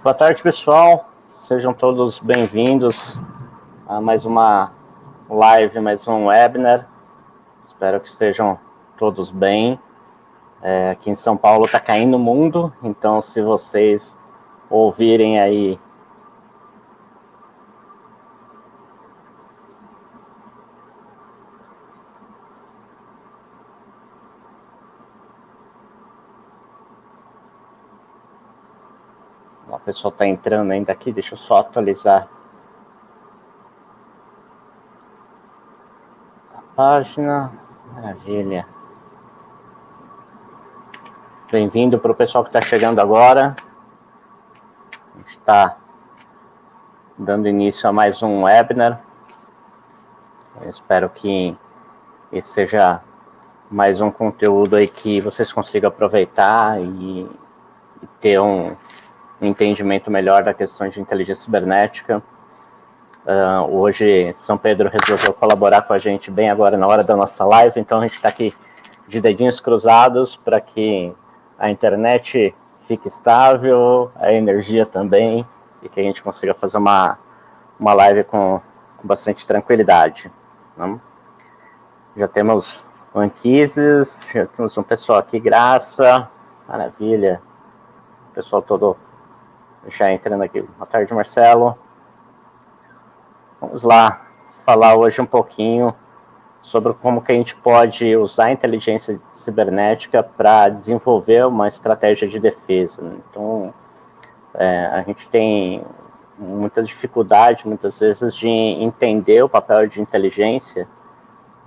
Boa tarde, pessoal. Sejam todos bem-vindos a mais uma live, mais um webinar. Espero que estejam todos bem. Aqui em São Paulo está caindo o mundo, então se vocês ouvirem aí a pessoa está entrando ainda aqui, deixa eu só atualizar a página. Maravilha. Bem-vindo para o pessoal que está chegando agora. A gente está dando início a mais um webinar. Eu espero que esse seja mais um conteúdo aí que vocês consigam aproveitar e ter um entendimento melhor da questão de inteligência cibernética. Hoje, São Pedro resolveu colaborar com a gente bem agora na hora da nossa live, então a gente está aqui de dedinhos cruzados para que a internet fique estável, a energia também, e que a gente consiga fazer uma live com bastante tranquilidade. Né? Já temos o Anquises, já temos um pessoal aqui, Graça, maravilha, o pessoal todo já entrando aqui. Boa tarde, Marcelo. Vamos lá falar hoje um pouquinho sobre como que a gente pode usar a inteligência cibernética para desenvolver uma estratégia de defesa. Então, a gente tem muita dificuldade, muitas vezes, de entender o papel de inteligência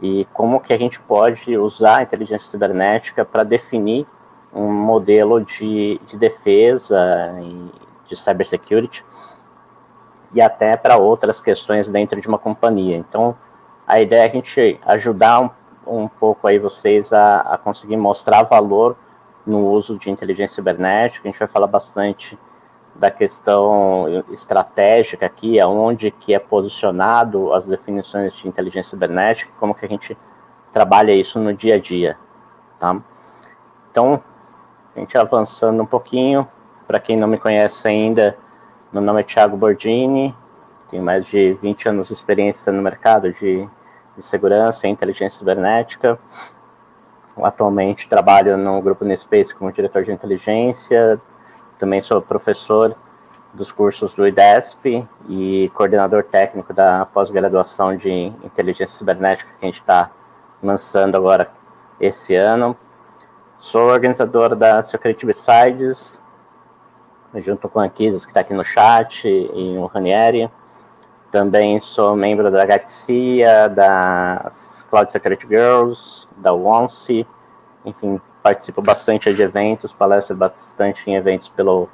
e como que a gente pode usar a inteligência cibernética para definir um modelo de defesa e de cybersecurity e até para outras questões dentro de uma companhia. Então, a ideia é a gente ajudar um pouco aí vocês a conseguir mostrar valor no uso de inteligência cibernética. A gente vai falar bastante da questão estratégica aqui, aonde que é posicionado as definições de inteligência cibernética, como que a gente trabalha isso no dia a dia, tá? Então, a gente avançando um pouquinho, para quem não me conhece ainda, meu nome é Thiago Bordini, tenho mais de 20 anos de experiência no mercado de segurança e inteligência cibernética. Atualmente trabalho no Grupo Unispace como diretor de inteligência, também sou professor dos cursos do IDESP e coordenador técnico da pós-graduação de inteligência cibernética que a gente está lançando agora esse ano. Sou organizador da Security Besides, junto com a Anquises, que está aqui no chat, e o Ranieri. Também sou membro da HTCIA, das Cloud Security Girls, da ONCE, enfim, participo bastante de eventos, palestro bastante em eventos pelo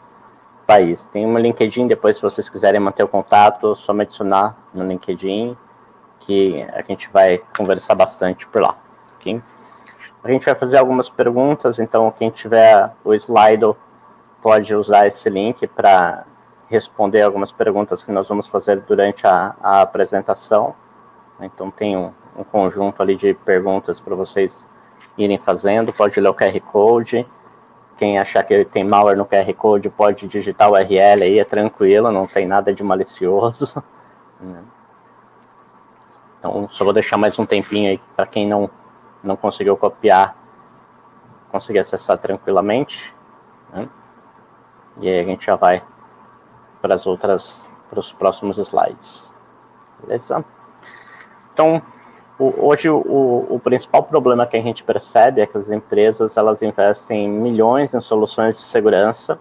país. Tem um LinkedIn, depois se vocês quiserem manter o contato, só me adicionar no LinkedIn, que a gente vai conversar bastante por lá. Okay? A gente vai fazer algumas perguntas, então quem tiver o Slido pode usar esse link para responder algumas perguntas que nós vamos fazer durante a apresentação. Então tem um conjunto ali de perguntas para vocês irem fazendo, pode ler o QR Code. Quem achar que tem malware no QR Code pode digitar o URL aí, é tranquilo, não tem nada de malicioso. Então só vou deixar mais um tempinho aí para quem não conseguiu copiar, conseguir acessar tranquilamente. Né? E aí a gente já vai para os próximos slides. Beleza? Então, hoje o principal problema que a gente percebe é que as empresas elas investem milhões em soluções de segurança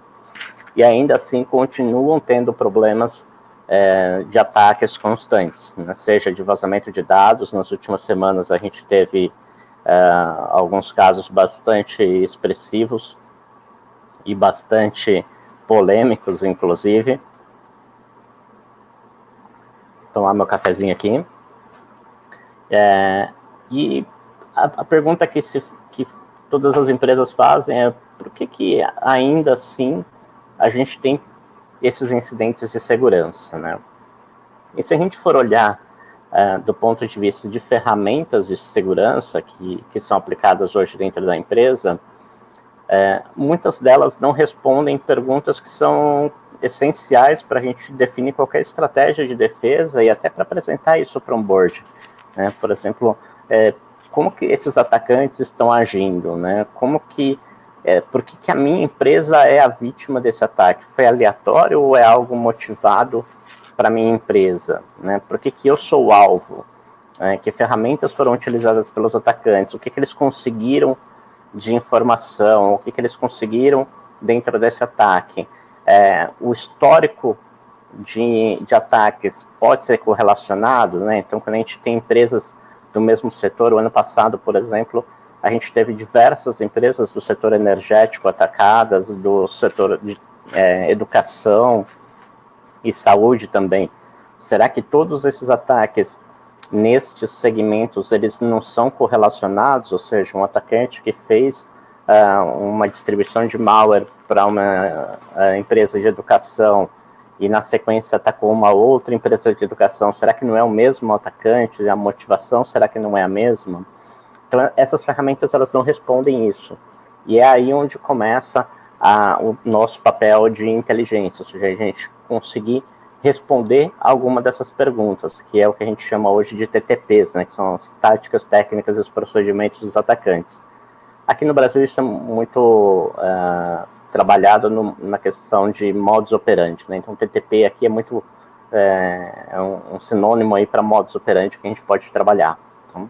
e ainda assim continuam tendo problemas de ataques constantes, né? Seja de vazamento de dados. Nas últimas semanas a gente teve alguns casos bastante expressivos e bastante polêmicos, inclusive. Vou tomar meu cafezinho aqui. E a pergunta que todas as empresas fazem é por que ainda assim a gente tem esses incidentes de segurança, né? E se a gente for olhar do ponto de vista de ferramentas de segurança que são aplicadas hoje dentro da empresa, muitas delas não respondem perguntas que são essenciais para a gente definir qualquer estratégia de defesa e até para apresentar isso para um board, né? Por exemplo, como que esses atacantes estão agindo, né? Por que a minha empresa é a vítima desse ataque? Foi aleatório ou é algo motivado para a minha empresa, né? Por que eu sou o alvo? Que ferramentas foram utilizadas pelos atacantes? O que eles conseguiram de informação? O que eles conseguiram dentro desse ataque? O histórico de ataques pode ser correlacionado, né? Então, quando a gente tem empresas do mesmo setor, o ano passado, por exemplo, a gente teve diversas empresas do setor energético atacadas, do setor de educação e saúde também. Será que todos esses ataques nestes segmentos, eles não são correlacionados? Ou seja, um atacante que fez uma distribuição de malware para uma empresa de educação e na sequência atacou uma outra empresa de educação, será que não é o mesmo atacante? A motivação, será que não é a mesma? Então, essas ferramentas, elas não respondem isso. E é aí onde começa o nosso papel de inteligência, ou seja, a gente conseguir responder alguma dessas perguntas, que é o que a gente chama hoje de TTPs, né, que são as táticas, técnicas e os procedimentos dos atacantes. Aqui no Brasil isso é muito trabalhado na questão de modus operandi, né? Então, TTP aqui é muito um sinônimo aí para modus operandi que a gente pode trabalhar. Então,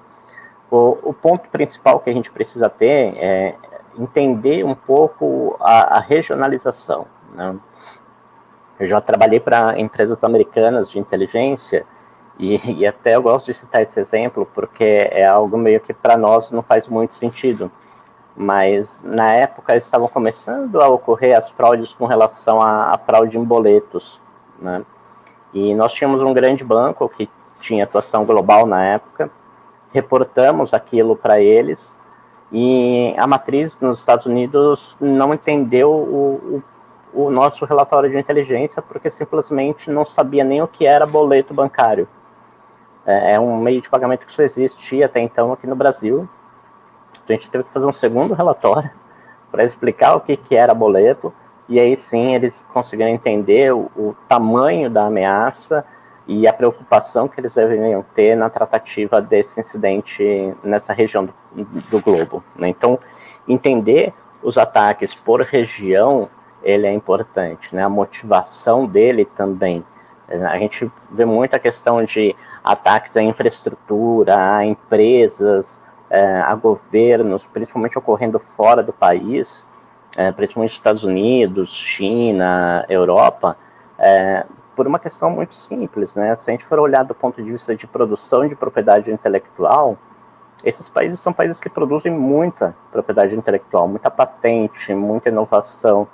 o ponto principal que a gente precisa ter é entender um pouco a regionalização, né? Eu já trabalhei para empresas americanas de inteligência e até eu gosto de citar esse exemplo porque é algo meio que para nós não faz muito sentido. Mas na época estavam começando a ocorrer as fraudes com relação à fraude em boletos, né? E nós tínhamos um grande banco que tinha atuação global na época, reportamos aquilo para eles e a matriz nos Estados Unidos não entendeu o nosso relatório de inteligência porque simplesmente não sabia nem o que era boleto bancário. É um meio de pagamento que só existia até então aqui no Brasil. A gente teve que fazer um segundo relatório para explicar o que era boleto, e aí sim eles conseguiram entender o tamanho da ameaça e a preocupação que eles deveriam ter na tratativa desse incidente nessa região do globo, né? Então, entender os ataques por região, ele é importante, né? A motivação dele também. A gente vê muita questão de ataques à infraestrutura, a empresas, a governos, principalmente ocorrendo fora do país, principalmente Estados Unidos, China, Europa, por uma questão muito simples, né? Se a gente for olhar do ponto de vista de produção de propriedade intelectual, esses países são países que produzem muita propriedade intelectual, muita patente, muita inovação.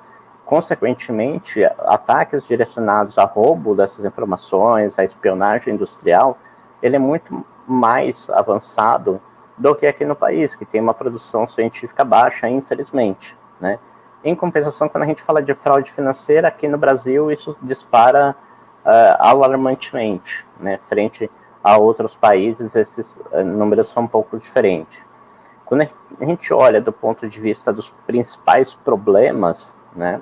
Consequentemente, ataques direcionados a roubo dessas informações, a espionagem industrial, ele é muito mais avançado do que aqui no país, que tem uma produção científica baixa, infelizmente, né? Em compensação, quando a gente fala de fraude financeira, aqui no Brasil, isso dispara alarmantemente, né? Frente a outros países, esses números são um pouco diferentes. Quando a gente olha do ponto de vista dos principais problemas, né?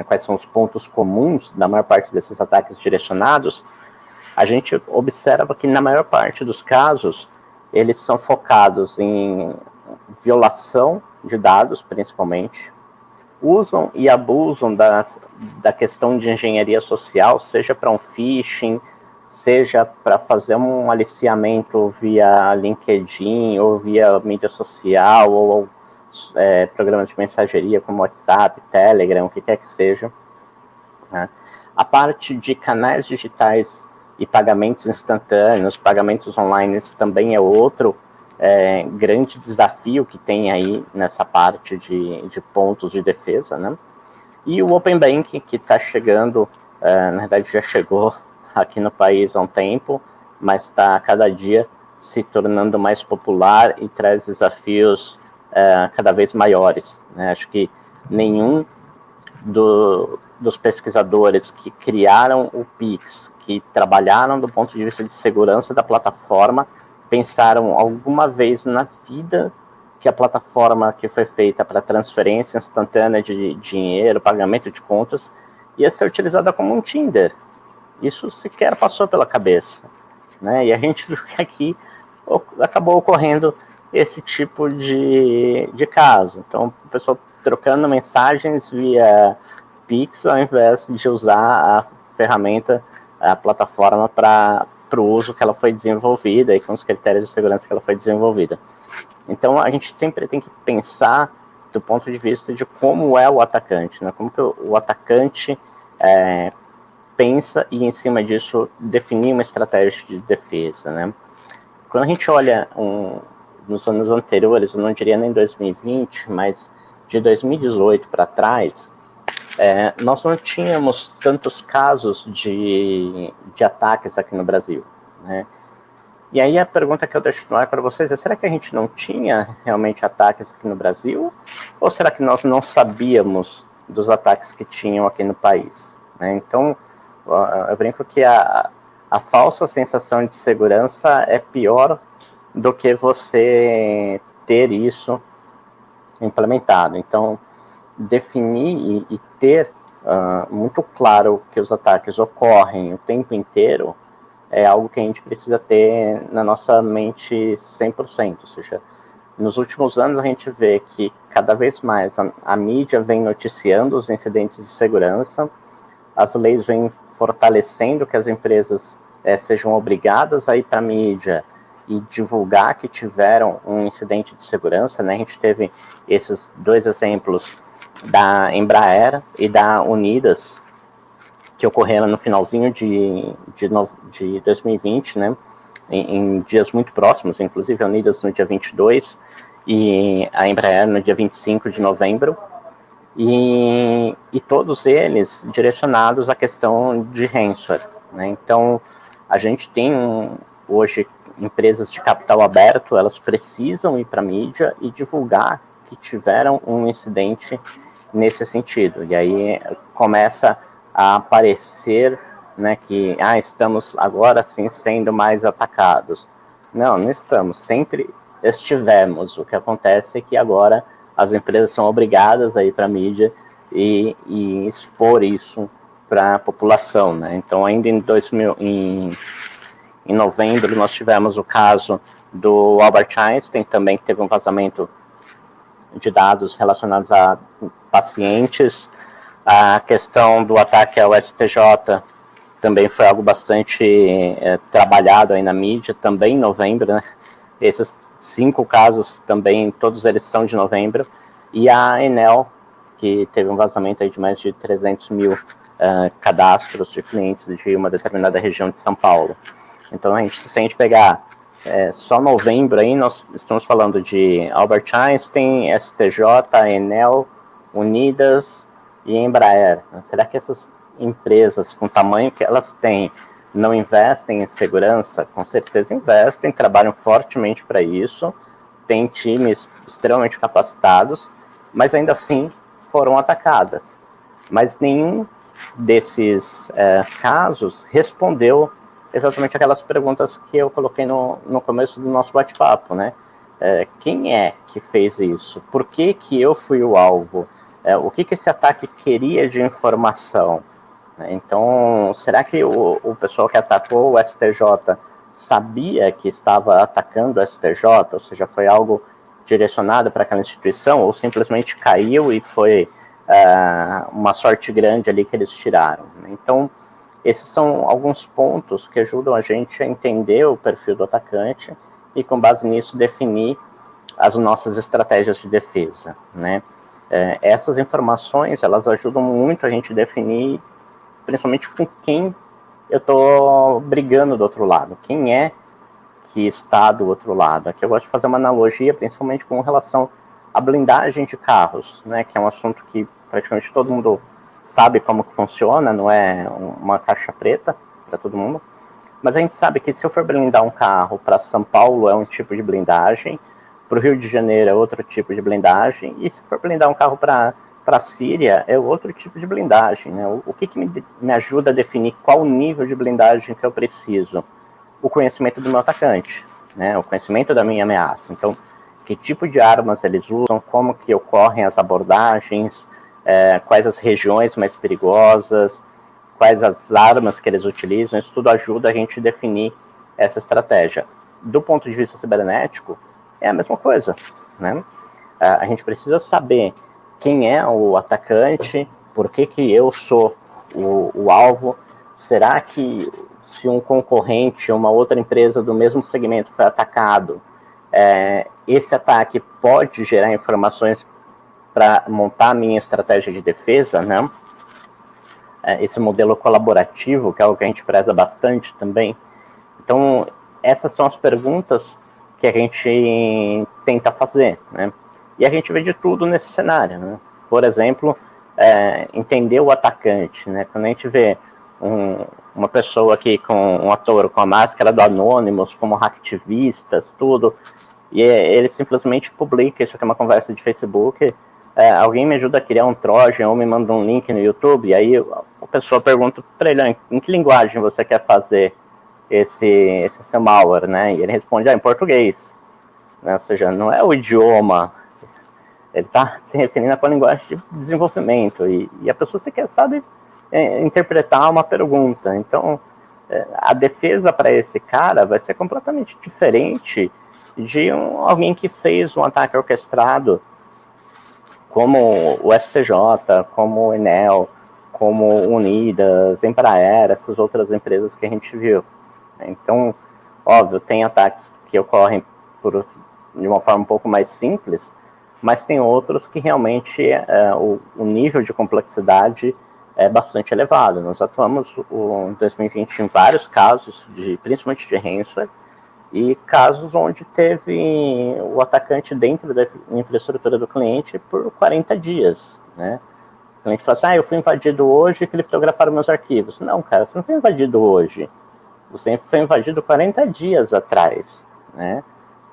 Quais são os pontos comuns da maior parte desses ataques direcionados, a gente observa que, na maior parte dos casos, eles são focados em violação de dados, principalmente, usam e abusam da questão de engenharia social, seja para um phishing, seja para fazer um aliciamento via LinkedIn, ou via mídia social, ou programas de mensageria como WhatsApp, Telegram, o que quer que seja, né? A parte de canais digitais e pagamentos instantâneos, pagamentos online, também é outro grande desafio que tem aí nessa parte de pontos de defesa, né? E o Open Banking, que está chegando, na verdade já chegou aqui no país há um tempo, mas está cada dia se tornando mais popular e traz desafios cada vez maiores, né? Acho que nenhum dos pesquisadores que criaram o Pix, que trabalharam do ponto de vista de segurança da plataforma, pensaram alguma vez na vida que a plataforma que foi feita para transferência instantânea de dinheiro, pagamento de contas, ia ser utilizada como um Tinder. Isso sequer passou pela cabeça, né? E a gente viu que aqui acabou ocorrendo esse tipo de caso. Então, o pessoal trocando mensagens via Pix, ao invés de usar a ferramenta, a plataforma para o uso que ela foi desenvolvida e com os critérios de segurança que ela foi desenvolvida. Então, a gente sempre tem que pensar do ponto de vista de como é o atacante, né? Como que o atacante pensa e, em cima disso, definir uma estratégia de defesa, né? Quando a gente olha nos anos anteriores, eu não diria nem 2020, mas de 2018 para trás, nós não tínhamos tantos casos de ataques aqui no Brasil, né? E aí a pergunta que eu deixo no ar para vocês é: será que a gente não tinha realmente ataques aqui no Brasil? Ou será que nós não sabíamos dos ataques que tinham aqui no país, né? Então, eu brinco que a falsa sensação de segurança é pior do que você ter isso implementado. Então, definir e ter muito claro que os ataques ocorrem o tempo inteiro é algo que a gente precisa ter na nossa mente 100%. Ou seja, nos últimos anos a gente vê que cada vez mais a mídia vem noticiando os incidentes de segurança, as leis vêm fortalecendo que as empresas sejam obrigadas a ir para a mídia e divulgar que tiveram um incidente de segurança, né? A gente teve esses dois exemplos da Embraer e da Unidas, que ocorreram no finalzinho de 2020, né? Em dias muito próximos, inclusive a Unidas no dia 22 e a Embraer no dia 25 de novembro, e todos eles direcionados à questão de ransomware, né? Então, a gente tem hoje empresas de capital aberto, elas precisam ir para a mídia e divulgar que tiveram um incidente nesse sentido. E aí começa a aparecer, né, que estamos agora sim sendo mais atacados. Não estamos, sempre estivemos. O que acontece é que agora as empresas são obrigadas a ir para a mídia e expor isso para a população, né? Então, ainda em novembro, nós tivemos o caso do Albert Einstein, também que teve um vazamento de dados relacionados a pacientes. A questão do ataque ao STJ também foi algo bastante trabalhado aí na mídia, também em novembro, né? Esses 5 casos também, todos eles são de novembro. E a Enel, que teve um vazamento aí de mais de 300 mil cadastros de clientes de uma determinada região de São Paulo. Então, se a gente pegar só novembro aí, nós estamos falando de Albert Einstein, STJ, Enel, Unidas e Embraer. Será que essas empresas, com o tamanho que elas têm, não investem em segurança? Com certeza investem, trabalham fortemente para isso, têm times extremamente capacitados, mas ainda assim foram atacadas. Mas nenhum desses casos respondeu exatamente aquelas perguntas que eu coloquei no começo do nosso bate-papo, né? Quem é que fez isso? Por que eu fui o alvo? O que esse ataque queria de informação? Então, será que o pessoal que atacou o STJ sabia que estava atacando o STJ? Ou seja, foi algo direcionado para aquela instituição? Ou simplesmente caiu e foi uma sorte grande ali que eles tiraram? Então, esses são alguns pontos que ajudam a gente a entender o perfil do atacante e, com base nisso, definir as nossas estratégias de defesa, né? Essas informações, elas ajudam muito a gente a definir, principalmente com quem eu estou brigando do outro lado, quem é que está do outro lado. Aqui eu gosto de fazer uma analogia, principalmente com relação à blindagem de carros, né? Que é um assunto que praticamente todo mundo sabe como que funciona, não é uma caixa preta para todo mundo, mas a gente sabe que se eu for blindar um carro para São Paulo é um tipo de blindagem, para o Rio de Janeiro é outro tipo de blindagem, e se for blindar um carro para a Síria é outro tipo de blindagem, né? O que me ajuda a definir qual nível de blindagem que eu preciso? O conhecimento do meu atacante, né? O conhecimento da minha ameaça. Então, que tipo de armas eles usam, como que ocorrem as abordagens, quais as regiões mais perigosas, quais as armas que eles utilizam. Isso tudo ajuda a gente a definir essa estratégia. Do ponto de vista cibernético, é a mesma coisa, né? A gente precisa saber quem é o atacante, por que eu sou o alvo. Será que se um concorrente ou uma outra empresa do mesmo segmento foi atacado, esse ataque pode gerar informações para montar a minha estratégia de defesa, né? Esse modelo colaborativo, que é algo que a gente preza bastante também. Então, essas são as perguntas que a gente tenta fazer, né? E a gente vê de tudo nesse cenário, né? Por exemplo, entender o atacante, né? Quando a gente vê uma pessoa aqui um ator com a máscara do Anonymous, como hacktivistas, tudo, e ele simplesmente publica, isso aqui é uma conversa de Facebook, alguém me ajuda a criar um Trojan ou me manda um link no YouTube, e aí a pessoa pergunta para ele, em que linguagem você quer fazer esse seu malware, né? E ele responde, em português, né? Ou seja, não é o idioma, ele está se referindo a qual linguagem de desenvolvimento, e a pessoa sequer sabe interpretar uma pergunta. Então, a defesa para esse cara vai ser completamente diferente de alguém que fez um ataque orquestrado, como o STJ, como o Enel, como Unidas, Embraer, essas outras empresas que a gente viu. Então, óbvio, tem ataques que ocorrem de uma forma um pouco mais simples, mas tem outros que realmente o nível de complexidade é bastante elevado. Nós atuamos em 2020 em vários casos, principalmente de ransomware, e casos onde teve o atacante dentro da infraestrutura do cliente por 40 dias, né? O cliente fala assim, eu fui invadido hoje e criptografaram meus arquivos. Não, cara, você não foi invadido hoje. Você foi invadido 40 dias atrás, né?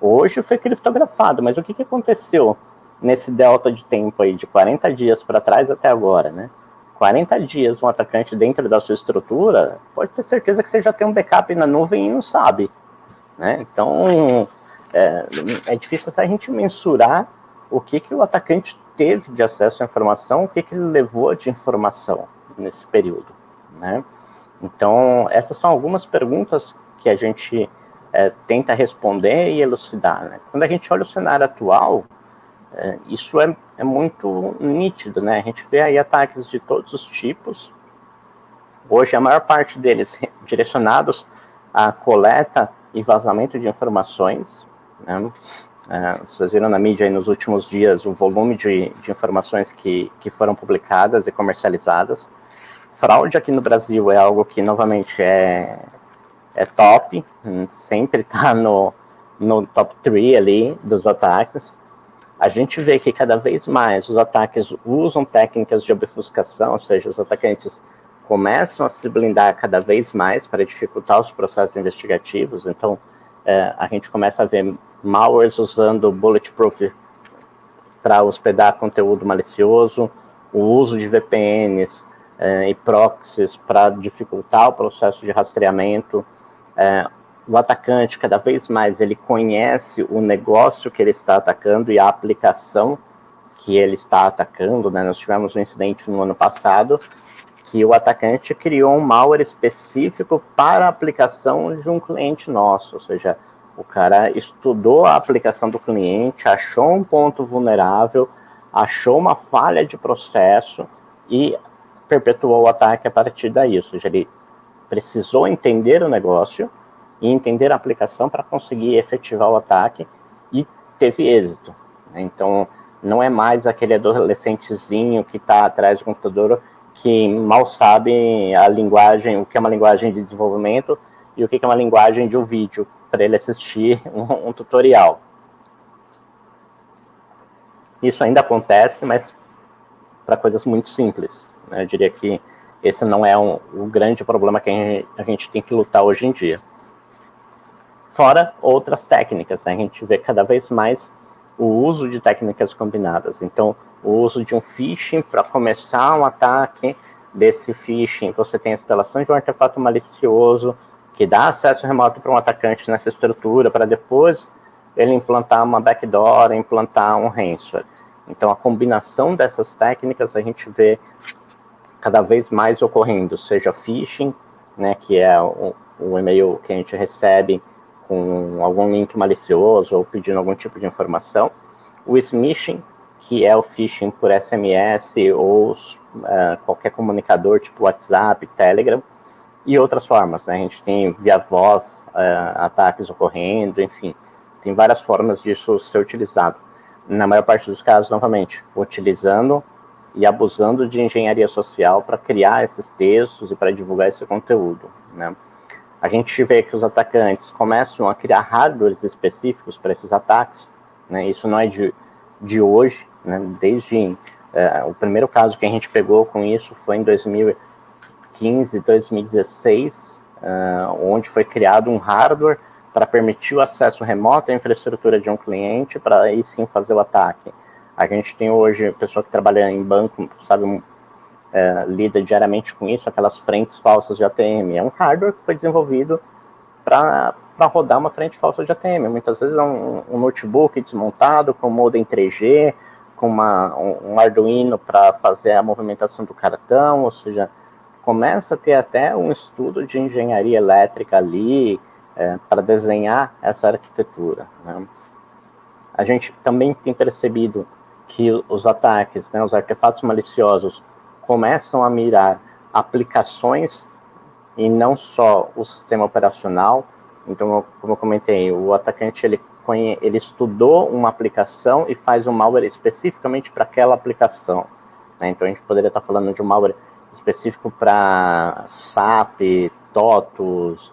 Hoje foi criptografado, mas o que aconteceu nesse delta de tempo aí, de 40 dias para trás até agora, né? 40 dias um atacante dentro da sua estrutura, pode ter certeza que você já tem um backup na nuvem e não sabe, né? Então, é difícil até a gente mensurar o que o atacante teve de acesso à informação, o que ele levou de informação nesse período, né? Então, essas são algumas perguntas que a gente tenta responder e elucidar, né? Quando a gente olha o cenário atual, isso é muito nítido, né? A gente vê aí ataques de todos os tipos. Hoje, a maior parte deles direcionados à coleta e vazamento de informações, né? Vocês viram na mídia aí nos últimos dias o volume de informações que foram publicadas e comercializadas. Fraude aqui no Brasil é algo que, novamente, é top, sempre está no top 3 ali dos ataques. A gente vê que cada vez mais os ataques usam técnicas de obfuscação, ou seja, os atacantes começam a se blindar cada vez mais para dificultar os processos investigativos. Então, a gente começa a ver malwares usando bulletproof para hospedar conteúdo malicioso, o uso de VPNs e proxies para dificultar o processo de rastreamento. O atacante, cada vez mais, ele conhece o negócio que ele está atacando e a aplicação que ele está atacando, né? Nós tivemos um incidente no ano passado que o atacante criou um malware específico para a aplicação de um cliente nosso, ou seja, o cara estudou a aplicação do cliente, achou um ponto vulnerável, achou uma falha de processo e perpetuou o ataque a partir daí, ou seja, ele precisou entender o negócio e entender a aplicação para conseguir efetivar o ataque e teve êxito. Então, não é mais aquele adolescentezinho que está atrás do computador que mal sabe a linguagem, o que é uma linguagem de desenvolvimento e o que é uma linguagem de um vídeo, para ele assistir um tutorial. Isso ainda acontece, mas para coisas muito simples, né? Eu diria que esse não é o grande problema que a gente tem que lutar hoje em dia. Fora outras técnicas, né? A gente vê cada vez mais o uso de técnicas combinadas. Então, o uso de um phishing para começar um ataque. Desse phishing, você tem a instalação de um artefato malicioso que dá acesso remoto para um atacante nessa estrutura, para depois ele implantar uma backdoor, implantar um ransomware. Então, a combinação dessas técnicas a gente vê cada vez mais ocorrendo, seja phishing, né, que é o e-mail que a gente recebe com algum link malicioso ou pedindo algum tipo de informação, o smishing, que é o phishing por SMS ou qualquer comunicador tipo WhatsApp, Telegram, e outras formas, né? A gente tem via voz ataques ocorrendo, enfim, tem várias formas disso ser utilizado. Na maior parte dos casos, novamente, utilizando e abusando de engenharia social para criar esses textos e para divulgar esse conteúdo, né? A gente vê que os atacantes começam a criar hardwares específicos para esses ataques, né? Isso não é de hoje, né? Desde o primeiro caso que a gente pegou com isso foi em 2015, 2016, onde foi criado um hardware para permitir o acesso remoto à infraestrutura de um cliente para aí sim fazer o ataque. A gente tem hoje pessoa que trabalha em banco, sabe, lida diariamente com isso, aquelas frentes falsas de ATM. É um hardware que foi desenvolvido para rodar uma frente falsa de ATM. Muitas vezes é um notebook desmontado com modem 3G, com um Arduino para fazer a movimentação do cartão, ou seja, começa a ter até um estudo de engenharia elétrica ali para desenhar essa arquitetura, né? A gente também tem percebido que os ataques, né, os artefatos maliciosos, começam a mirar aplicações e não só o sistema operacional. Então, como eu comentei, o atacante ele estudou uma aplicação e faz um malware especificamente para aquela aplicação, né? Então, a gente poderia estar falando de um malware específico para SAP, TOTUS,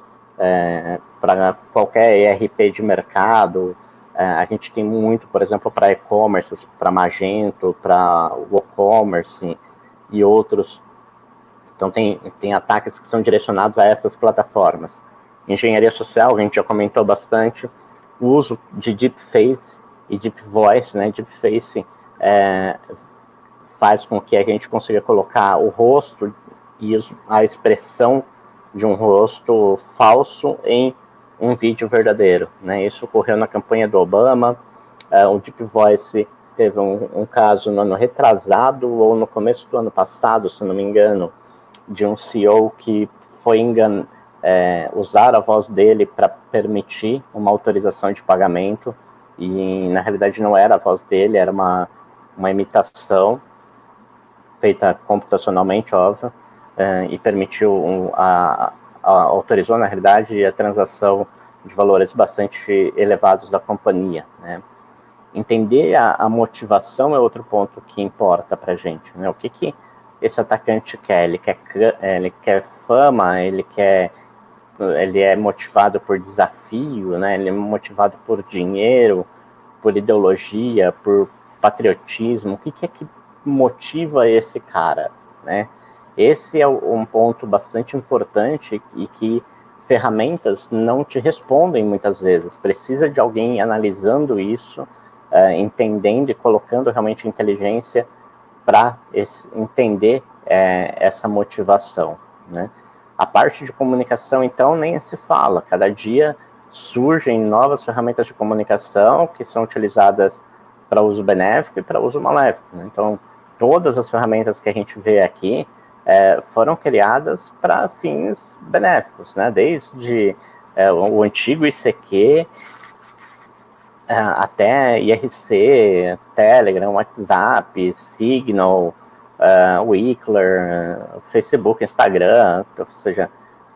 para qualquer ERP de mercado. A gente tem muito, por exemplo, para e-commerce, para Magento, para WooCommerce e outros. Então, tem ataques que são direcionados a essas plataformas. Engenharia social, a gente já comentou bastante. O uso de Deepface e Deep Voice, né? Deepface faz com que a gente consiga colocar o rosto e a expressão de um rosto falso em um vídeo verdadeiro, né? Isso ocorreu na campanha do Obama. O Deep Voice teve um caso no ano retrasado ou no começo do ano passado, se não me engano, de um CEO que foi usar a voz dele para permitir uma autorização de pagamento, e na realidade não era a voz dele, era uma imitação feita computacionalmente, óbvio, e permitiu autorizou, na realidade, a transação de valores bastante elevados da companhia, né? Entender a motivação é outro ponto que importa para a gente, né? O que esse atacante quer? Ele quer fama, ele é motivado por desafio, né? Ele é motivado por dinheiro, por ideologia, por patriotismo. O que é que motiva esse cara, né? Esse é um ponto bastante importante e que ferramentas não te respondem muitas vezes. Precisa de alguém analisando isso, entendendo e colocando realmente inteligência para entender essa motivação, né? A parte de comunicação, então, nem se fala. Cada dia surgem novas ferramentas de comunicação que são utilizadas para uso benéfico e para uso maléfico, né? Então, todas as ferramentas que a gente vê aqui foram criadas para fins benéficos, né? Desde o antigo ICQ até IRC, Telegram, WhatsApp, Signal, Wickler, Facebook, Instagram, ou seja,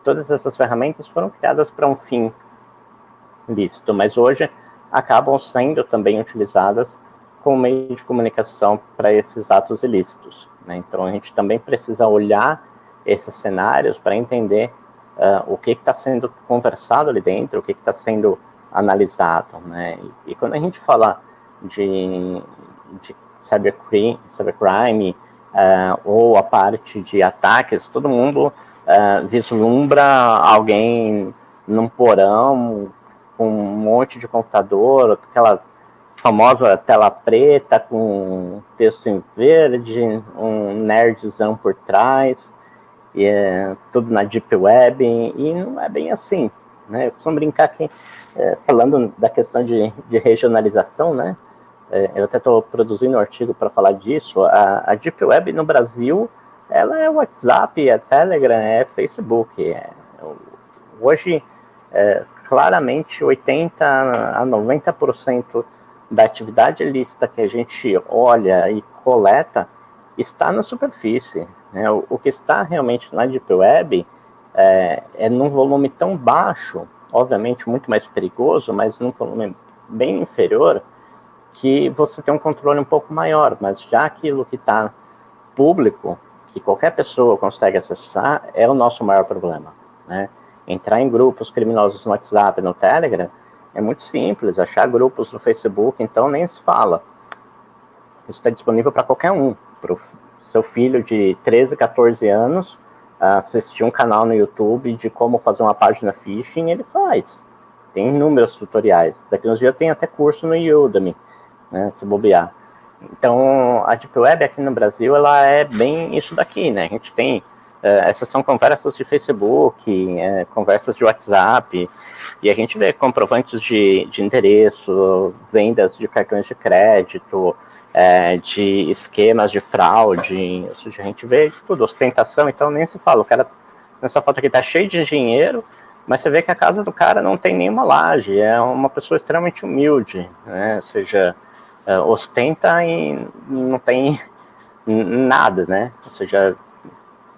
todas essas ferramentas foram criadas para um fim lícito, mas hoje acabam sendo também utilizadas como meio de comunicação para esses atos ilícitos, né? Então a gente também precisa olhar esses cenários para entender o que está sendo conversado ali dentro, o que está sendo analisado, né? E quando a gente fala de cybercrime ou a parte de ataques, todo mundo vislumbra alguém num porão com um monte de computador, aquela famosa tela preta com texto em verde, um nerdzão por trás, e tudo na Deep Web, e não é bem assim, né? Eu costumo brincar que, falando da questão de regionalização, né? eu até estou produzindo um artigo para falar disso, a Deep Web no Brasil, ela é WhatsApp, é Telegram, é Facebook. Hoje, claramente, 80% a 90% da atividade ilícita que a gente olha e coleta está na superfície. Né? O que está realmente na Deep Web é num volume tão baixo, obviamente muito mais perigoso, mas num volume bem inferior, que você tem um controle um pouco maior, mas já aquilo que está público, que qualquer pessoa consegue acessar, é o nosso maior problema, né? Entrar em grupos criminosos no WhatsApp, no Telegram, é muito simples. Achar grupos no Facebook, então, nem se fala. Isso está disponível para qualquer um. Para o seu filho de 13, 14 anos assistir um canal no YouTube de como fazer uma página phishing, ele faz. Tem inúmeros tutoriais. Daqui uns dias tem até curso no Udemy, né, se bobear. Então, a Deep Web aqui no Brasil, ela é bem isso daqui, né? A gente tem, essas são conversas de Facebook, conversas de WhatsApp, e a gente vê comprovantes de endereço, vendas de cartões de crédito, de esquemas de fraude, ou seja, a gente vê tudo, ostentação, então nem se fala, o cara nessa foto aqui tá cheio de dinheiro, mas você vê que a casa do cara não tem nenhuma laje, é uma pessoa extremamente humilde, né? Ou seja, ostenta e não tem nada, né? Ou seja,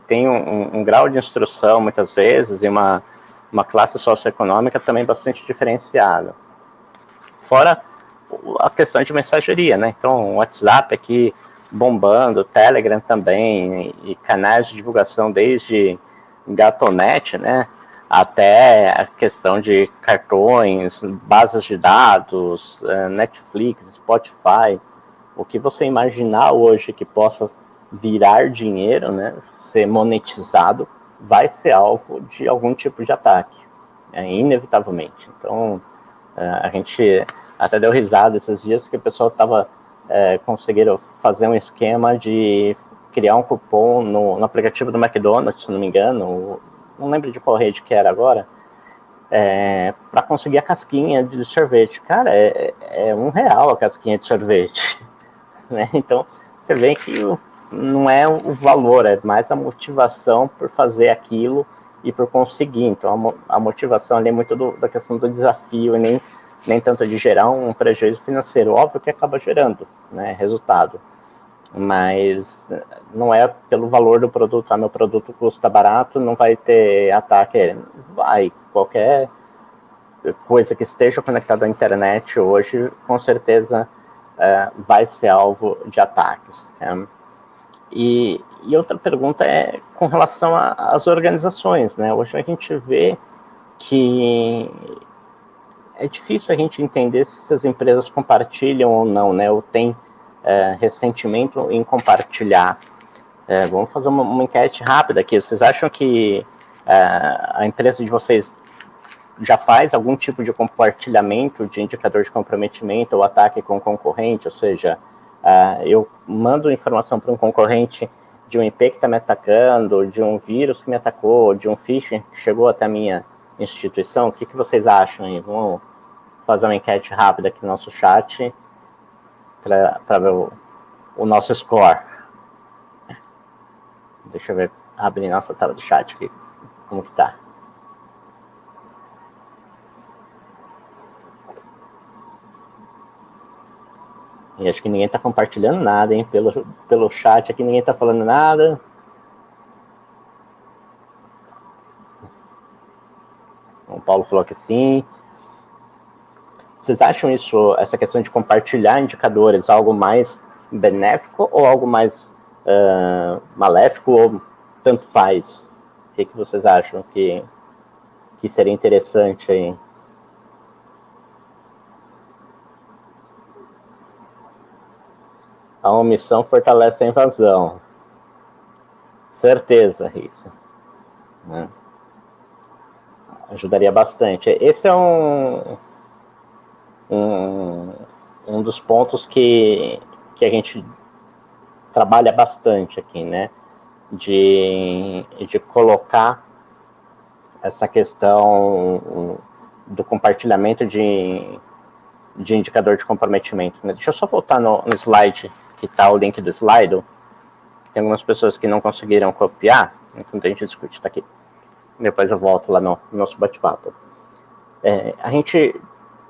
tem um grau de instrução, muitas vezes, e uma classe socioeconômica também bastante diferenciada. Fora a questão de mensageria, né? Então, o WhatsApp aqui bombando, Telegram também, e canais de divulgação desde Gatonete, né? Até a questão de cartões, bases de dados, Netflix, Spotify, o que você imaginar hoje que possa virar dinheiro, né, ser monetizado, vai ser alvo de algum tipo de ataque, inevitavelmente. Então, a gente até deu risada esses dias que o pessoal estava conseguiram fazer um esquema de criar um cupom no aplicativo do McDonald's, se não me engano, não lembro de qual rede que era agora, para conseguir a casquinha de sorvete. Cara, é R$1 a casquinha de sorvete. Né? Então, você vê que não é o valor, é mais a motivação por fazer aquilo e por conseguir. Então, a motivação ali é muito da questão do desafio e nem tanto de gerar um prejuízo financeiro. Óbvio que acaba gerando, né, resultado. Mas não é pelo valor do produto. Meu produto custa barato, não vai ter ataque. Vai, qualquer coisa que esteja conectada à internet hoje, com certeza vai ser alvo de ataques. Né? E outra pergunta é com relação às organizações. Né? Hoje a gente vê que é difícil a gente entender se as empresas compartilham ou não, né? Ou tem ressentimento em compartilhar. Vamos fazer uma enquete rápida aqui. Vocês acham que a empresa de vocês já faz algum tipo de compartilhamento de indicador de comprometimento ou ataque com concorrente? Ou seja, eu mando informação para um concorrente de um IP que está me atacando, de um vírus que me atacou, de um phishing que chegou até a minha instituição. O que vocês acham aí? Vamos fazer uma enquete rápida aqui no nosso chat para ver o nosso score. Deixa eu ver, abrir nossa tela do chat aqui, como que tá. E acho que ninguém tá compartilhando nada, hein? Pelo chat aqui ninguém tá falando nada. O Paulo falou que sim. Vocês acham essa questão de compartilhar indicadores, algo mais benéfico ou algo mais maléfico, ou tanto faz? O que vocês acham que seria interessante aí? A omissão fortalece a invasão. Certeza, isso. Né? Ajudaria bastante. Esse é um dos pontos que a gente trabalha bastante aqui, né? De colocar essa questão do compartilhamento de de indicador de comprometimento, né? Deixa eu só voltar no slide, que está o link do slide. Tem algumas pessoas que não conseguiram copiar, enquanto a gente discute, está aqui. Depois eu volto lá no nosso bate-papo. A gente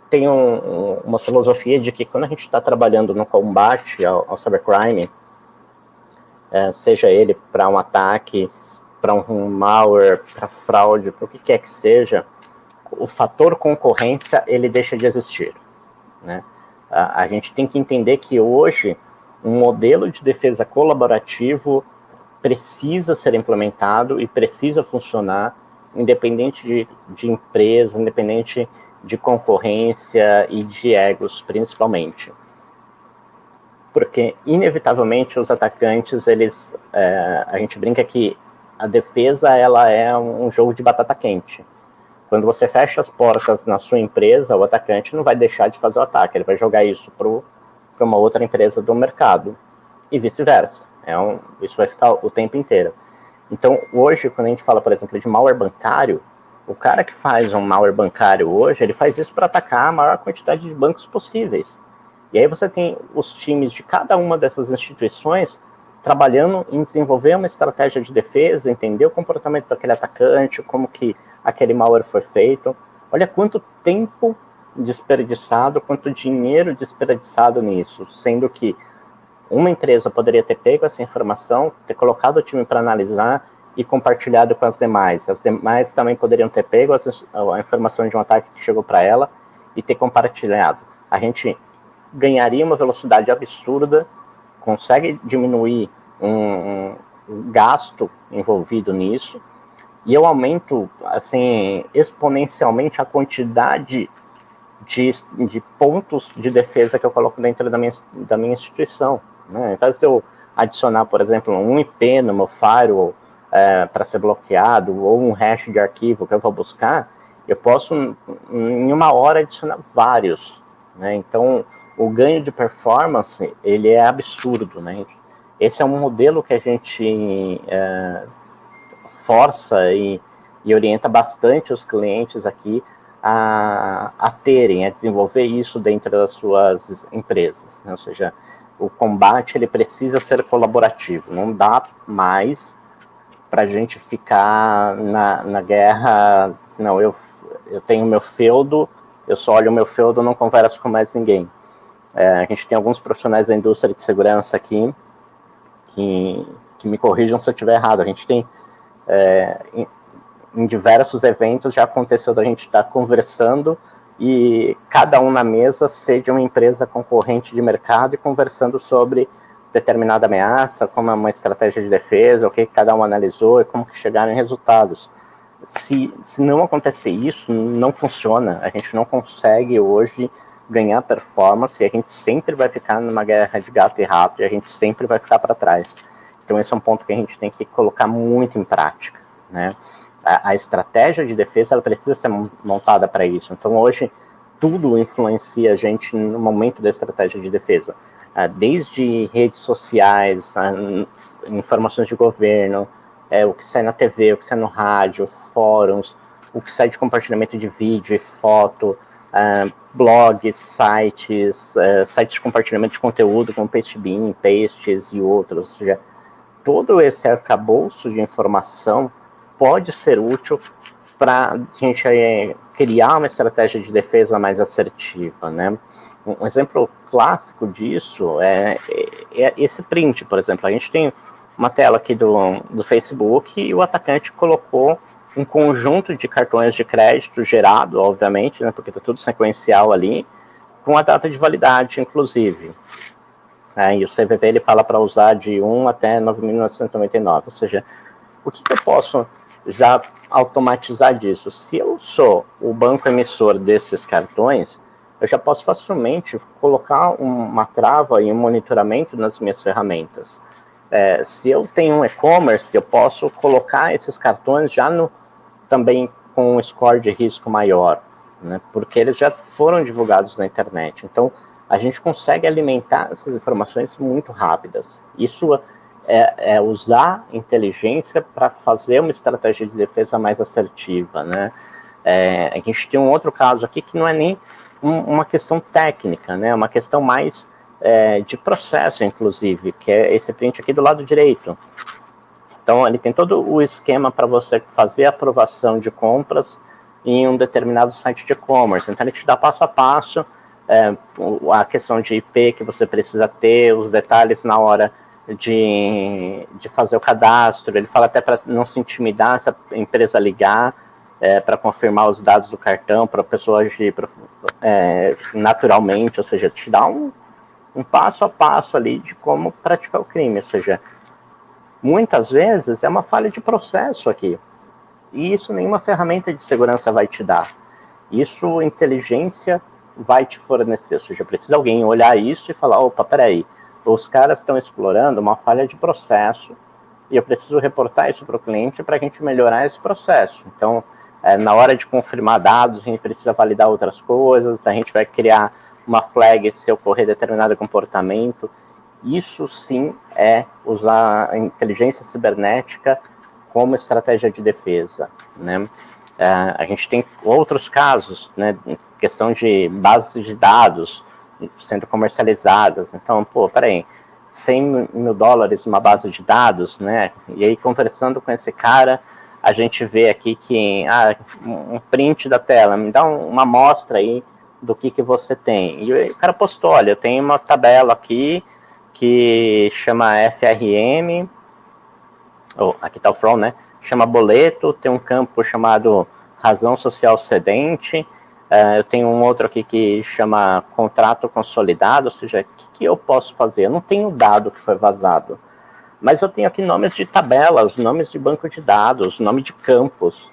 tem uma filosofia de que quando a gente está trabalhando no combate ao cybercrime, seja ele para um ataque, para um malware, para fraude, para o que quer que seja, o fator concorrência, ele deixa de existir, né? A gente tem que entender que hoje um modelo de defesa colaborativo precisa ser implementado e precisa funcionar, independente de empresa, independente de concorrência e de egos, principalmente. Porque, inevitavelmente, os atacantes, a gente brinca que a defesa, ela é um jogo de batata quente. Quando você fecha as portas na sua empresa, o atacante não vai deixar de fazer o ataque, ele vai jogar isso para uma outra empresa do mercado, e vice-versa. Isso vai ficar o tempo inteiro. Então, hoje, quando a gente fala, por exemplo, de malware bancário, o cara que faz um malware bancário hoje, ele faz isso para atacar a maior quantidade de bancos possíveis. E aí você tem os times de cada uma dessas instituições trabalhando em desenvolver uma estratégia de defesa, entender o comportamento daquele atacante, como que aquele malware foi feito. Olha quanto tempo desperdiçado, quanto dinheiro desperdiçado nisso, sendo que uma empresa poderia ter pego essa informação, ter colocado o time para analisar e compartilhado com as demais. As demais também poderiam ter pego a informação de um ataque que chegou para ela e ter compartilhado. A gente ganharia uma velocidade absurda, consegue diminuir um gasto envolvido nisso, e eu aumento, assim, exponencialmente a quantidade de pontos de defesa que eu coloco dentro da minha instituição, né? Ao invés de eu adicionar, por exemplo, um IP no meu firewall para ser bloqueado, ou um hash de arquivo que eu vou buscar, eu posso, em uma hora, adicionar vários, né? Então, o ganho de performance, ele é absurdo, né? Esse é um modelo que a gente força e orienta bastante os clientes aqui a terem, a desenvolver isso dentro das suas empresas, né? Ou seja, o combate, ele precisa ser colaborativo, não dá mais para a gente ficar na guerra, não, eu tenho meu feudo, eu só olho o meu feudo, não converso com mais ninguém. A gente tem alguns profissionais da indústria de segurança aqui que me corrijam se eu estiver errado. A gente tem, em diversos eventos, já aconteceu da gente estar conversando e cada um na mesa seja uma empresa concorrente de mercado e conversando sobre determinada ameaça, como é uma estratégia de defesa, o que cada um analisou e como que chegaram em resultados. Se não acontecer isso, não funciona. A gente não consegue hoje ganhar performance e a gente sempre vai ficar numa guerra de gato e rato e a gente sempre vai ficar para trás. Então esse é um ponto que a gente tem que colocar muito em prática, né? A estratégia de defesa, ela precisa ser montada para isso. Então hoje tudo influencia a gente no momento da estratégia de defesa, desde redes sociais, informações de governo, o que sai na TV, o que sai no rádio, fóruns, o que sai de compartilhamento de vídeo e foto, blogs, sites de compartilhamento de conteúdo como PasteBeam, Pastes e outros. Ou seja, todo esse arcabouço de informação pode ser útil para a gente criar uma estratégia de defesa mais assertiva, né? Um exemplo clássico disso é esse print, por exemplo. A gente tem uma tela aqui do Facebook e o atacante colocou um conjunto de cartões de crédito gerado, obviamente, né, porque está tudo sequencial ali, com a data de validade, inclusive. E o CVV ele fala para usar de 1 até 9.999. Ou seja, o que eu posso já automatizar disso? Se eu sou o banco emissor desses cartões, eu já posso facilmente colocar uma trava e um monitoramento nas minhas ferramentas. Se eu tenho um e-commerce, eu posso colocar esses cartões já também com um score de risco maior, né? Porque eles já foram divulgados na internet. Então, a gente consegue alimentar essas informações muito rápidas. Isso é usar inteligência para fazer uma estratégia de defesa mais assertiva, né? A gente tem um outro caso aqui que não é nem uma questão técnica, né? Uma questão mais de processo, inclusive, que é esse print aqui do lado direito. Então, ele tem todo o esquema para você fazer a aprovação de compras em um determinado site de e-commerce. Então, ele te dá passo a passo a questão de IP que você precisa ter, os detalhes na hora de fazer o cadastro. Ele fala até para não se intimidar se a empresa ligar, para confirmar os dados do cartão, para a pessoa agir naturalmente, ou seja, te dá um passo a passo ali de como praticar o crime, ou seja, muitas vezes é uma falha de processo aqui. E isso nenhuma ferramenta de segurança vai te dar. Isso inteligência vai te fornecer. Ou seja, precisa alguém olhar isso e falar, opa, peraí, os caras estão explorando uma falha de processo e eu preciso reportar isso para o cliente para a gente melhorar esse processo. Então, na hora de confirmar dados, a gente precisa validar outras coisas, a gente vai criar uma flag se ocorrer determinado comportamento. Isso sim é usar a inteligência cibernética como estratégia de defesa, né? A gente tem outros casos, né? Questão de bases de dados sendo comercializadas. Então, pô, peraí, $100 mil numa base de dados, né? E aí, conversando com esse cara, a gente vê aqui que um print da tela, me dá uma amostra aí do que você tem. E o cara postou, olha, eu tenho uma tabela aqui que chama FRM, aqui está o from, né? Chama boleto, tem um campo chamado razão social cedente, eu tenho um outro aqui que chama contrato consolidado, ou seja, o que eu posso fazer? Eu não tenho dado que foi vazado, mas eu tenho aqui nomes de tabelas, nomes de banco de dados, nome de campos.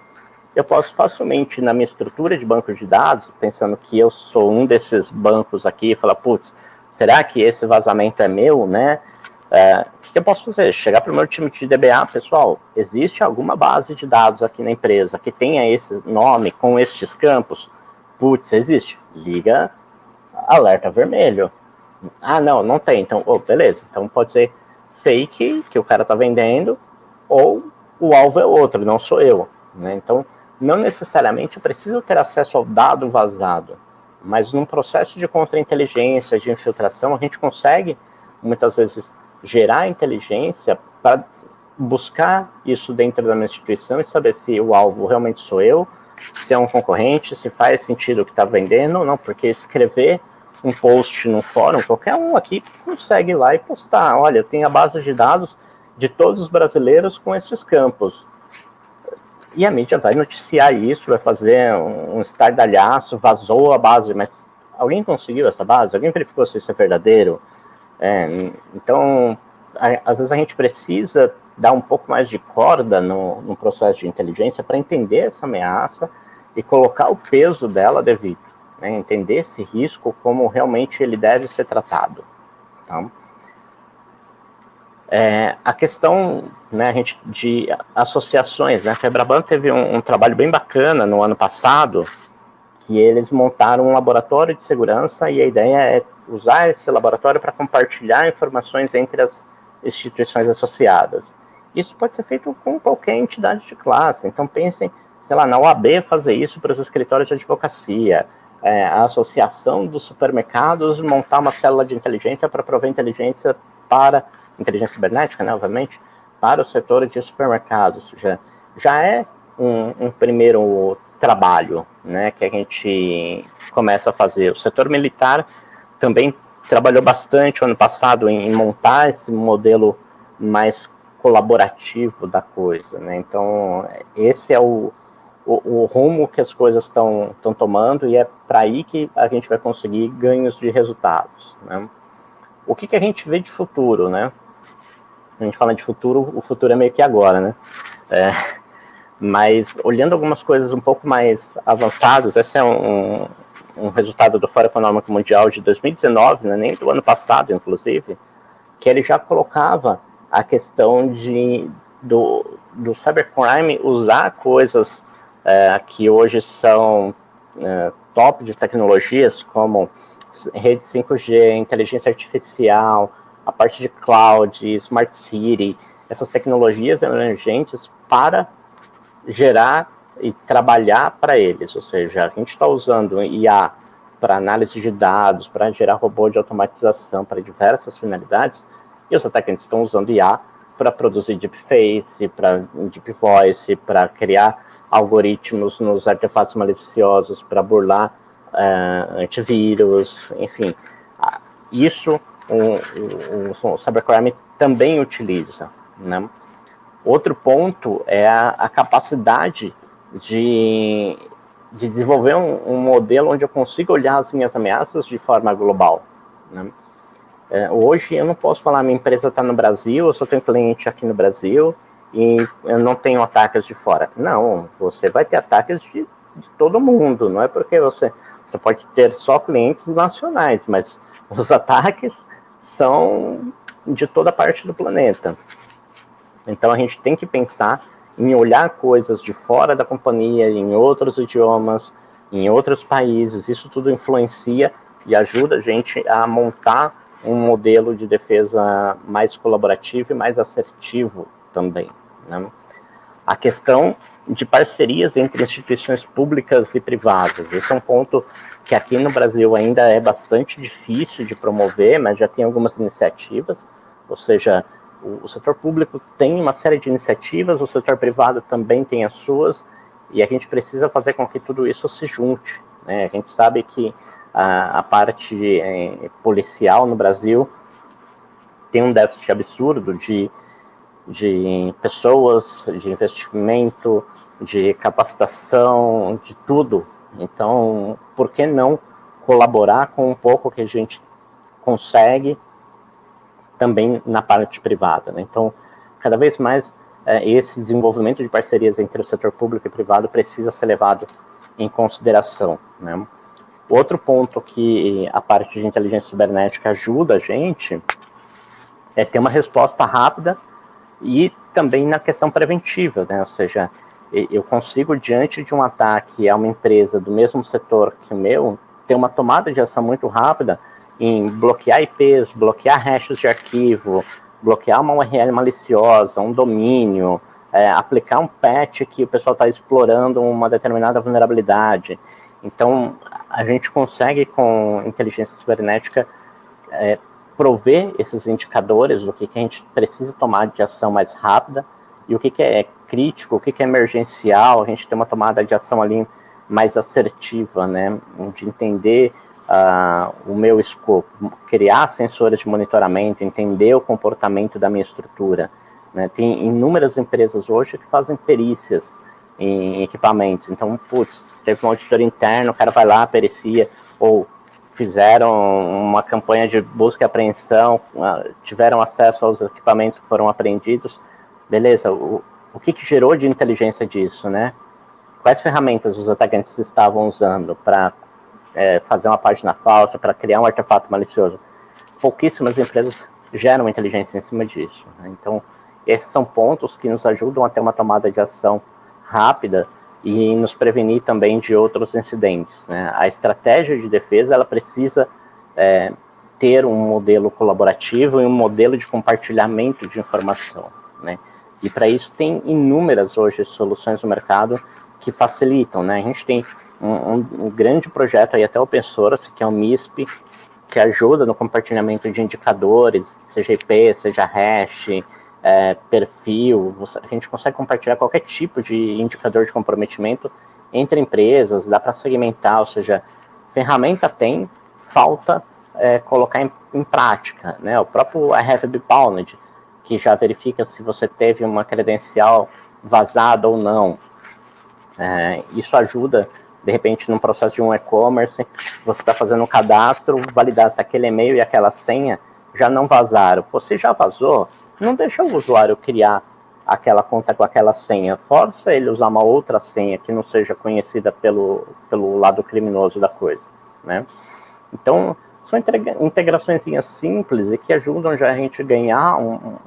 Eu posso facilmente, na minha estrutura de banco de dados, pensando que eu sou um desses bancos aqui, falar, putz, será que esse vazamento é meu, né? O que eu posso fazer? Chegar para o meu time de DBA, pessoal, existe alguma base de dados aqui na empresa que tenha esse nome com estes campos? Putz, existe. Liga alerta vermelho. Não tem. Então, beleza. Então pode ser fake, que o cara está vendendo, ou o alvo é outro, não sou eu, né? Então, não necessariamente eu preciso ter acesso ao dado vazado, mas num processo de contra-inteligência, de infiltração, a gente consegue, muitas vezes, gerar inteligência para buscar isso dentro da minha instituição e saber se o alvo realmente sou eu, se é um concorrente, se faz sentido o que está vendendo ou não, porque escrever um post no fórum, qualquer um aqui consegue ir lá e postar, olha, eu tenho a base de dados de todos os brasileiros com esses campos. E a mídia vai noticiar isso, vai fazer um estardalhaço, vazou a base, mas alguém conseguiu essa base? Alguém verificou se isso é verdadeiro? Então, às vezes a gente precisa dar um pouco mais de corda no processo de inteligência para entender essa ameaça e colocar o peso dela devido, né? Entender esse risco como realmente ele deve ser tratado. Tá? A questão, né, de associações, né? A Febraban teve um trabalho bem bacana no ano passado, que eles montaram um laboratório de segurança e a ideia é usar esse laboratório para compartilhar informações entre as instituições associadas. Isso pode ser feito com qualquer entidade de classe. Então pensem, sei lá, na OAB fazer isso para os escritórios de advocacia, a associação dos supermercados montar uma célula de inteligência para prover inteligência para inteligência cibernética, né, obviamente, para o setor de supermercados. Já é um primeiro trabalho, né, que a gente começa a fazer. O setor militar também trabalhou bastante ano passado em montar esse modelo mais colaborativo da coisa, né? Então, esse é o rumo que as coisas estão tomando e é para aí que a gente vai conseguir ganhos de resultados, né? O que a gente vê de futuro, né? A gente fala de futuro, o futuro é meio que agora, né? Mas olhando algumas coisas um pouco mais avançadas, esse é um resultado do Fórum Econômico Mundial de 2019, né, nem do ano passado, inclusive, que ele já colocava a questão do cybercrime usar coisas que hoje são top de tecnologias, como rede 5G, inteligência artificial, a parte de cloud, smart city, essas tecnologias emergentes para gerar e trabalhar para eles. Ou seja, a gente está usando IA para análise de dados, para gerar robô de automatização, para diversas finalidades, e os atacantes estão usando IA para produzir deepface, para deep voice, para criar algoritmos nos artefatos maliciosos, para burlar antivírus, enfim. Isso o cybercrime também utiliza, né? Outro ponto é a capacidade de desenvolver um modelo onde eu consiga olhar as minhas ameaças de forma global, né? Hoje eu não posso falar minha empresa está no Brasil, eu só tenho cliente aqui no Brasil e eu não tenho ataques de fora. Não, você vai ter ataques de todo mundo, não é porque você pode ter só clientes nacionais, mas os ataques são de toda parte do planeta. Então a gente tem que pensar em olhar coisas de fora da companhia, em outros idiomas, em outros países. Isso tudo influencia e ajuda a gente a montar um modelo de defesa mais colaborativo e mais assertivo também, né? A questão de parcerias entre instituições públicas e privadas. Esse é um ponto que aqui no Brasil ainda é bastante difícil de promover, mas já tem algumas iniciativas, ou seja, o setor público tem uma série de iniciativas, o setor privado também tem as suas, e a gente precisa fazer com que tudo isso se junte, né? A gente sabe que a parte policial no Brasil tem um déficit absurdo de pessoas, de investimento, de capacitação, de tudo. Então, por que não colaborar com um pouco que a gente consegue também na parte privada, né? Então, cada vez mais esse desenvolvimento de parcerias entre o setor público e privado precisa ser levado em consideração, né? Outro ponto que a parte de inteligência cibernética ajuda a gente é ter uma resposta rápida e também na questão preventiva, né? Ou seja, eu consigo, diante de um ataque a uma empresa do mesmo setor que o meu, ter uma tomada de ação muito rápida em bloquear IPs, bloquear hashes de arquivo, bloquear uma URL maliciosa, um domínio, aplicar um patch que o pessoal está explorando uma determinada vulnerabilidade. Então, a gente consegue, com inteligência cibernética, prover esses indicadores do que a gente precisa tomar de ação mais rápida e o que é crítico, o que é emergencial, a gente tem uma tomada de ação ali mais assertiva, né, de entender o meu escopo, criar sensores de monitoramento, entender o comportamento da minha estrutura, né? Tem inúmeras empresas hoje que fazem perícias em equipamentos, então, putz, teve um auditor interno, o cara vai lá, pericia, ou fizeram uma campanha de busca e apreensão, tiveram acesso aos equipamentos que foram apreendidos, beleza, o que gerou de inteligência disso, né? Quais ferramentas os atacantes estavam usando para fazer uma página falsa, para criar um artefato malicioso? Pouquíssimas empresas geram inteligência em cima disso, né? Então, esses são pontos que nos ajudam a ter uma tomada de ação rápida e nos prevenir também de outros incidentes, né? A estratégia de defesa, ela precisa ter um modelo colaborativo e um modelo de compartilhamento de informação, né? E para isso tem inúmeras hoje soluções no mercado que facilitam, né? A gente tem um grande projeto aí até open source, que é o MISP, que ajuda no compartilhamento de indicadores, seja IP, seja hash, perfil. A gente consegue compartilhar qualquer tipo de indicador de comprometimento entre empresas, dá para segmentar, ou seja, ferramenta tem, falta colocar em prática, né? O próprio I Have Been Pwned, que já verifica se você teve uma credencial vazada ou não. Isso ajuda, de repente, num processo de um e-commerce, você está fazendo um cadastro, validar se aquele e-mail e aquela senha já não vazaram. Você já vazou, não deixa o usuário criar aquela conta com aquela senha, força ele usar uma outra senha que não seja conhecida pelo lado criminoso da coisa, né? Então, são integrações simples e que ajudam já a gente a ganhar um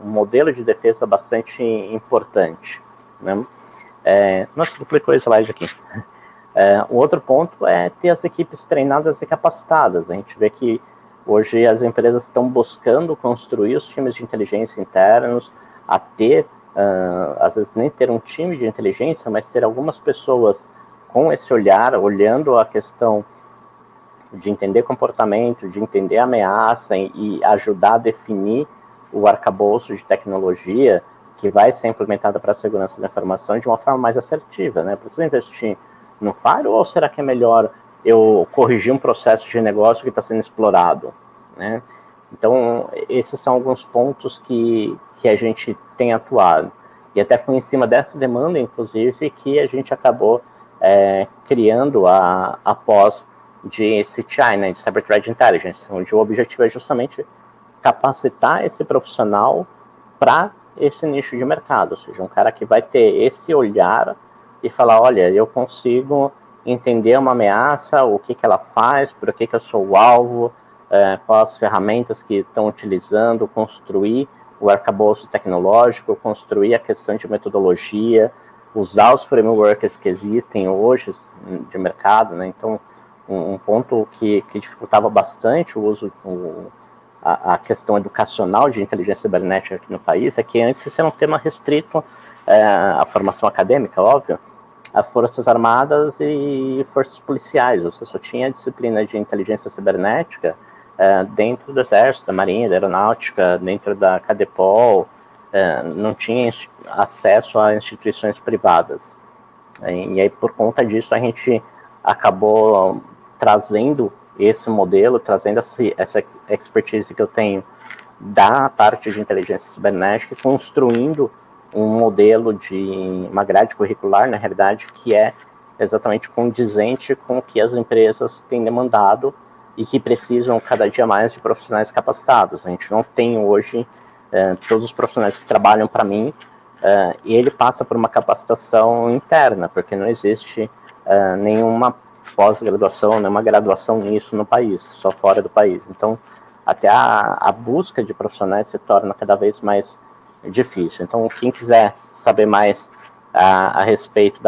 modelo de defesa bastante importante, né? Nossa, duplicou o slide aqui. O outro ponto é ter as equipes treinadas e capacitadas. A gente vê que hoje as empresas estão buscando construir os times de inteligência internos, a ter, às vezes nem ter um time de inteligência, mas ter algumas pessoas com esse olhar, olhando a questão de entender comportamento, de entender ameaça e ajudar a definir o arcabouço de tecnologia que vai ser implementada para a segurança da informação de uma forma mais assertiva, né? Preciso investir no firewall ou será que é melhor eu corrigir um processo de negócio que está sendo explorado, né? Então, esses são alguns pontos que a gente tem atuado. E até foi em cima dessa demanda, inclusive, que a gente acabou criando a pós de CTI, né, de Cyber Threat Intelligence, onde o objetivo é justamente capacitar esse profissional para esse nicho de mercado, ou seja, um cara que vai ter esse olhar e falar, olha, eu consigo entender uma ameaça, o que ela faz, por que eu sou o alvo, quais as ferramentas que estão utilizando, construir o arcabouço tecnológico, construir a questão de metodologia, usar os frameworks que existem hoje de mercado, né? Então, um ponto que dificultava bastante o uso, a questão educacional de inteligência cibernética aqui no país é que antes isso era um tema restrito à formação acadêmica, óbvio, às Forças Armadas e Forças Policiais. Você só tinha a disciplina de inteligência cibernética dentro do Exército, da Marinha, da Aeronáutica, dentro da CADEPOL, não tinha acesso a instituições privadas. E aí, por conta disso, a gente acabou trazendo esse modelo, trazendo essa expertise que eu tenho da parte de inteligência cibernética, construindo um modelo de uma grade curricular, na realidade, que é exatamente condizente com o que as empresas têm demandado e que precisam cada dia mais de profissionais capacitados. A gente não tem hoje todos os profissionais que trabalham para mim, e ele passa por uma capacitação interna, porque não existe nenhuma pós-graduação, nenhuma graduação nisso no país, só fora do país. Então, até a busca de profissionais se torna cada vez mais difícil. Então, quem quiser saber mais a respeito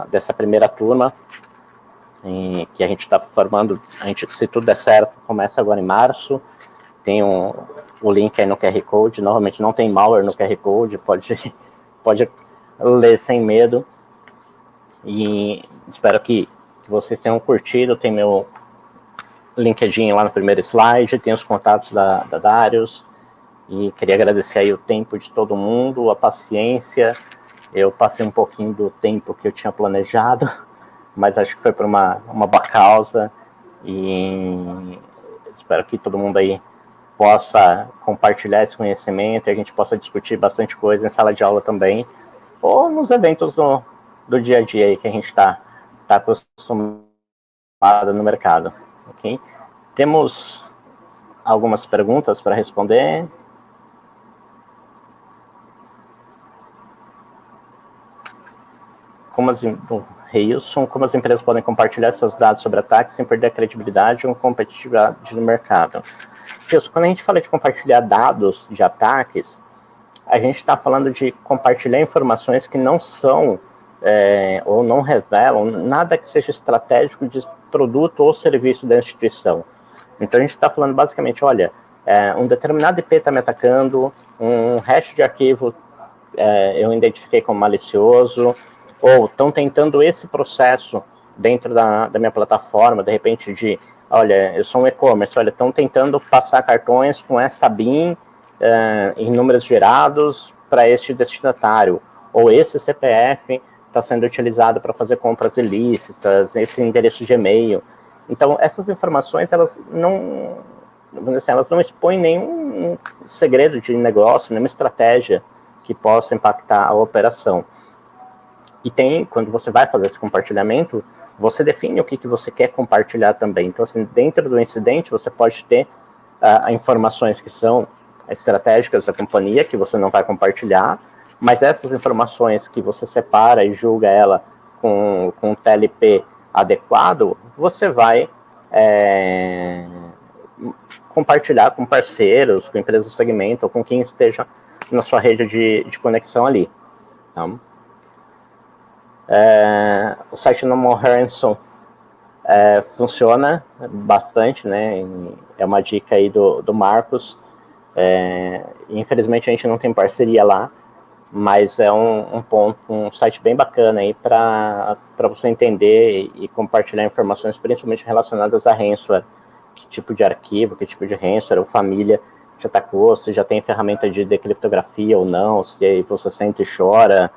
dessa primeira turma, que a gente está formando, se tudo der certo, começa agora em março, tem o link aí no QR Code, normalmente não tem malware no QR Code, pode ler sem medo, e espero que vocês tenham curtido. Tem meu LinkedIn lá no primeiro slide, tem os contatos da Darius, e queria agradecer aí o tempo de todo mundo, a paciência. Eu passei um pouquinho do tempo que eu tinha planejado, mas acho que foi por uma boa causa, e espero que todo mundo aí possa compartilhar esse conhecimento e a gente possa discutir bastante coisa em sala de aula também, ou nos eventos do dia a dia aí que a gente está acostumado no mercado, ok? Temos algumas perguntas para responder. Como as empresas podem compartilhar seus dados sobre ataques sem perder a credibilidade ou competitividade no mercado? Isso, quando a gente fala de compartilhar dados de ataques, a gente está falando de compartilhar informações que não são ou não revelam nada que seja estratégico de produto ou serviço da instituição. Então a gente está falando basicamente, olha, um determinado IP está me atacando, um hash de arquivo eu identifiquei como malicioso, ou estão tentando esse processo dentro da minha plataforma, de repente olha, eu sou um e-commerce, olha, estão tentando passar cartões com esta BIN em números gerados para este destinatário, ou esse CPF está sendo utilizado para fazer compras ilícitas, esse endereço de e-mail. Então, essas informações, elas não expõem nenhum segredo de negócio, nenhuma estratégia que possa impactar a operação. E quando você vai fazer esse compartilhamento, você define o que você quer compartilhar também. Então, assim, dentro do incidente, você pode ter informações que são estratégicas da companhia, que você não vai compartilhar, mas essas informações que você separa e julga ela com um TLP adequado, você vai compartilhar com parceiros, com empresas do segmento, ou com quem esteja na sua rede de conexão ali. Tá? O site No More Ransom funciona bastante, né? É uma dica aí do Marcos. Infelizmente a gente não tem parceria lá, mas é um site bem bacana aí para você entender e compartilhar informações, principalmente relacionadas a ransomware, que tipo de arquivo, que tipo de ransomware ou família te atacou, se já tem ferramenta de decriptografia ou não, se você sente e chora,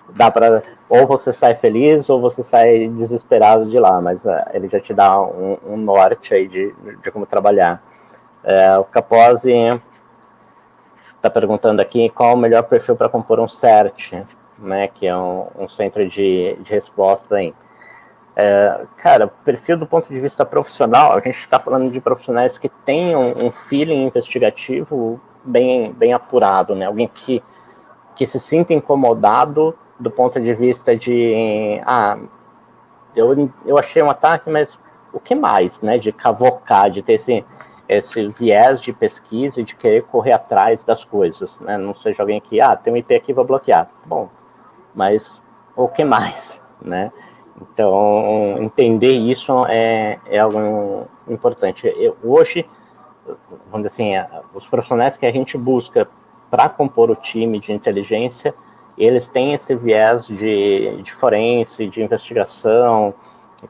dá para, ou você sai feliz ou você sai desesperado de lá, mas ele já te dá um norte aí de como trabalhar. O Capozzi está perguntando aqui qual é o melhor perfil para compor um CERT, né, que é um centro de resposta aí. Cara, perfil do ponto de vista profissional, a gente está falando de profissionais que têm um feeling investigativo bem apurado, né? Alguém que se sinta incomodado do ponto de vista de eu achei um ataque, mas o que mais, né? De cavocar, de ter esse viés de pesquisa e de querer correr atrás das coisas, né? Não seja alguém que, tem um IP aqui, vou bloquear. Bom, mas o que mais, né? Então, entender isso é algo importante. Hoje, vamos dizer assim, os profissionais que a gente busca para compor o time de inteligência, eles têm esse viés de forense, de investigação,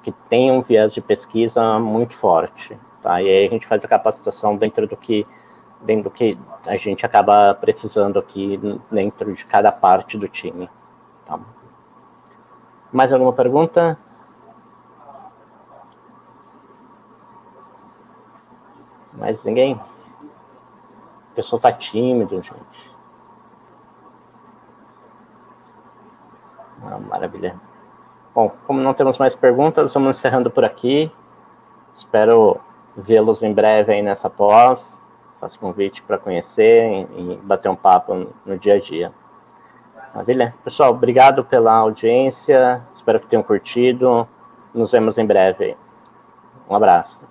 que tem um viés de pesquisa muito forte. Tá? E aí a gente faz a capacitação dentro do que a gente acaba precisando aqui dentro de cada parte do time. Tá? Mais alguma pergunta? Mais ninguém? O pessoal está tímido, gente. Maravilha. Bom, como não temos mais perguntas, vamos encerrando por aqui. Espero vê-los em breve aí nessa pós. Faço convite para conhecer e bater um papo no dia a dia. Maravilha. Pessoal, obrigado pela audiência. Espero que tenham curtido. Nos vemos em breve. Um abraço.